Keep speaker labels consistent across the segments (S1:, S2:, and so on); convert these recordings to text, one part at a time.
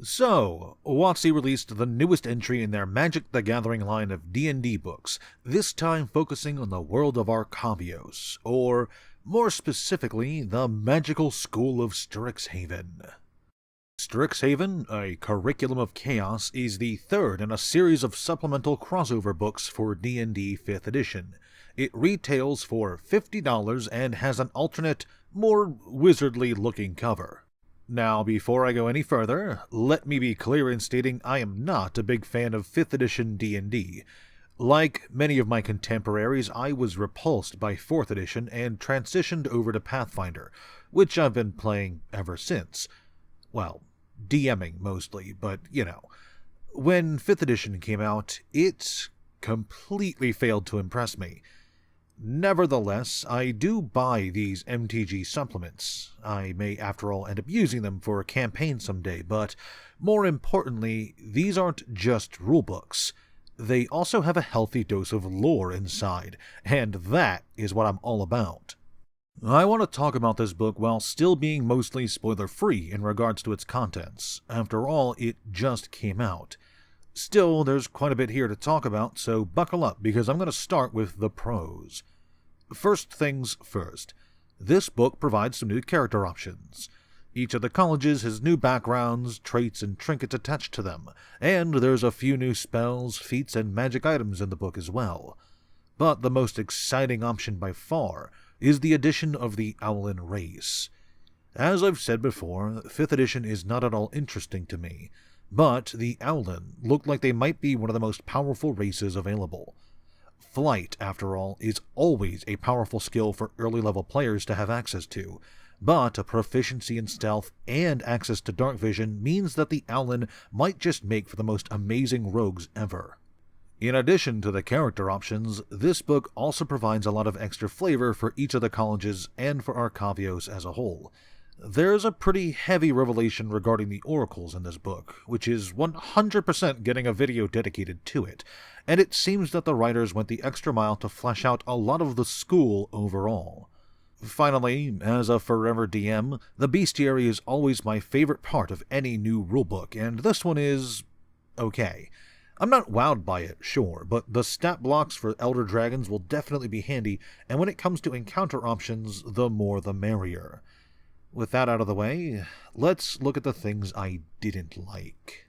S1: So, WotC released the newest entry in their Magic the Gathering line of D&D books, this time focusing on the world of Arcavios, or, more specifically, the magical school of StrixHaven. StrixHaven, a Curriculum of Chaos, is the third in a series of supplemental crossover books for D&D 5th edition. It retails for $50 and has an alternate, more wizardly-looking cover. Now, before I go any further, let me be clear in stating I am not a big fan of 5th edition D&D. Like many of my contemporaries, I was repulsed by 4th edition and transitioned over to Pathfinder, which I've been playing ever since. Well, DMing mostly, but you know. When 5th edition came out, it completely failed to impress me. Nevertheless, I do buy these MTG supplements. I may, after all, end up using them for a campaign someday, but more importantly, these aren't just rulebooks. They also have a healthy dose of lore inside, and that is what I'm all about. I want to talk about this book while still being mostly spoiler-free in regards to its contents. After all, it just came out. Still, there's quite a bit here to talk about, so buckle up because I'm going to start with the pros. First things first, this book provides some new character options. Each of the colleges has new backgrounds, traits, and trinkets attached to them, and there's a few new spells, feats, and magic items in the book as well. But the most exciting option by far is the addition of the Owlin race. As I've said before, 5th edition is not at all interesting to me, but the Owlin look like they might be one of the most powerful races available. Flight, after all, is always a powerful skill for early-level players to have access to, but a proficiency in stealth and access to dark vision means that the Owlin might just make for the most amazing rogues ever. In addition to the character options, this book also provides a lot of extra flavor for each of the colleges and for Arcavios as a whole. There's a pretty heavy revelation regarding the oracles in this book, which is 100% getting a video dedicated to it, and it seems that the writers went the extra mile to flesh out a lot of the school overall. Finally, as a forever DM, the Bestiary is always my favorite part of any new rulebook, and this one is okay. I'm not wowed by it, sure, but the stat blocks for Elder Dragons will definitely be handy, and when it comes to encounter options, the more the merrier. With that out of the way, let's look at the things I didn't like.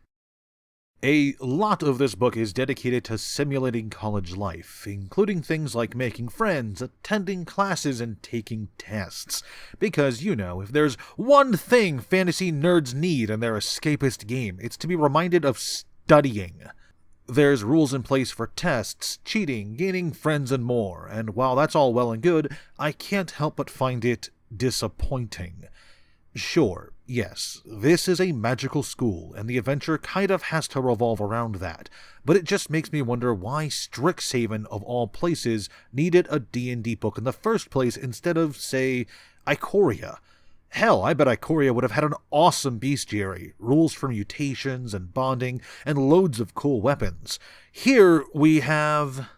S1: A lot of this book is dedicated to simulating college life, including things like making friends, attending classes, and taking tests. Because, you know, if there's one thing fantasy nerds need in their escapist game, it's to be reminded of studying. There's rules in place for tests, cheating, gaining friends, and more, and while that's all well and good, I can't help but find it disappointing. Sure, yes, this is a magical school, and the adventure kind of has to revolve around that, but it just makes me wonder why StrixHaven, of all places, needed a D&D book in the first place instead of, say, Ikoria. Hell, I bet Ikoria would have had an awesome bestiary, rules for mutations and bonding, and loads of cool weapons. Here we have...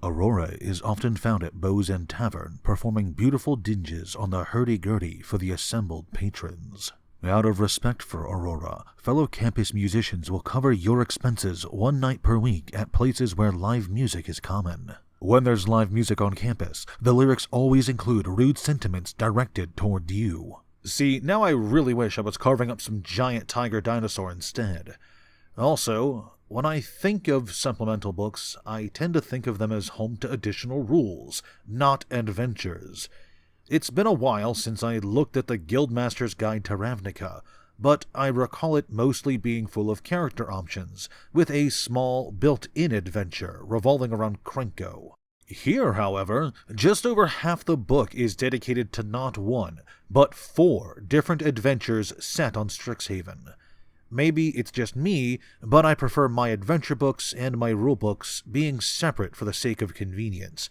S1: Aurora is often found at Bow's End Tavern, performing beautiful dinges on the hurdy-gurdy for the assembled patrons. Out of respect for Aurora, fellow campus musicians will cover your expenses one night per week at places where live music is common. When there's live music on campus, the lyrics always include rude sentiments directed toward you. See, now I really wish I was carving up some giant tiger dinosaur instead. Also, when I think of supplemental books, I tend to think of them as home to additional rules, not adventures. It's been a while since I looked at the Guildmaster's Guide to Ravnica, but I recall it mostly being full of character options, with a small, built-in adventure revolving around Krenko. Here, however, just over half the book is dedicated to not one, but 4 different adventures set on StrixHaven. Maybe it's just me, but I prefer my adventure books and my rulebooks being separate for the sake of convenience.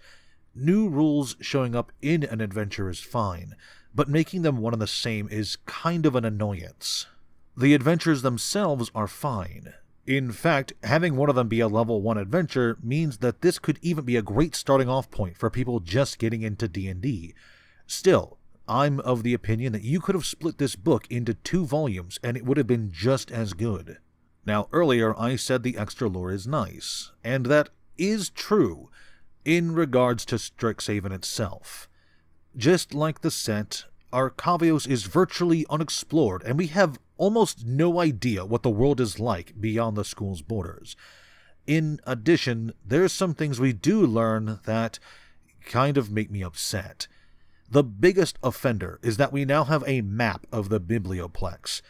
S1: New rules showing up in an adventure is fine, but making them one and the same is kind of an annoyance. The adventures themselves are fine. In fact, having one of them be a level 1 adventure means that this could even be a great starting off point for people just getting into D&D. Still, I'm of the opinion that you could have split this book into 2 volumes and it would have been just as good. Now, earlier I said the extra lore is nice, and that is true in regards to StrixHaven itself. Just like the set, Arcavios is virtually unexplored, and we have almost no idea what the world is like beyond the school's borders. In addition, there's some things we do learn that kind of make me upset. The biggest offender is that we now have a map of the Biblioplex.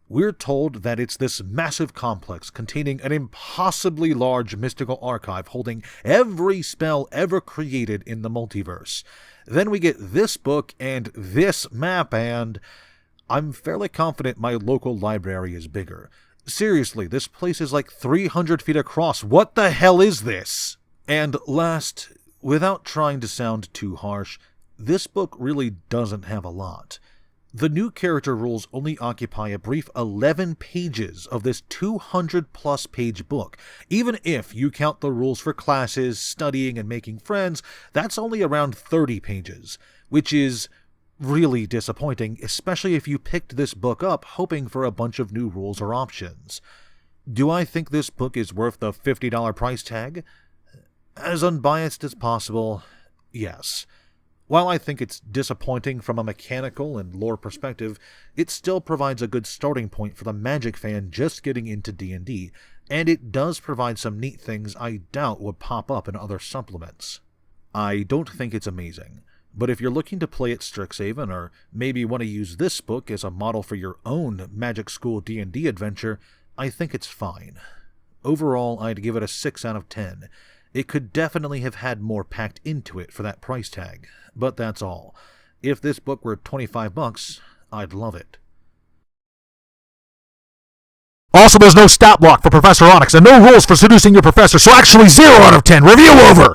S1: We're told that it's this massive complex containing an impossibly large mystical archive holding every spell ever created in the multiverse. Then we get this book and this map, and I'm fairly confident my local library is bigger. Seriously, this place is like 300 feet across. What the hell is this? And last, without trying to sound too harsh, this book really doesn't have a lot. The new character rules only occupy a brief 11 pages of this 200-plus page book. Even if you count the rules for classes, studying, and making friends, that's only around 30 pages, which is really disappointing, especially if you picked this book up hoping for a bunch of new rules or options. Do I think this book is worth the $50 price tag? As unbiased as possible, yes. While I think it's disappointing from a mechanical and lore perspective, it still provides a good starting point for the Magic fan just getting into D&D, and it does provide some neat things I doubt would pop up in other supplements. I don't think it's amazing, but if you're looking to play at StrixHaven, or maybe want to use this book as a model for your own Magic School D&D adventure, I think it's fine. Overall, I'd give it a 6 out of 10. It could definitely have had more packed into it for that price tag, but that's all. If this book were $25, I'd love it.
S2: Also, there's no stat block for Professor Onyx and no rules for seducing your professor, so actually 0 out of 10. Review over!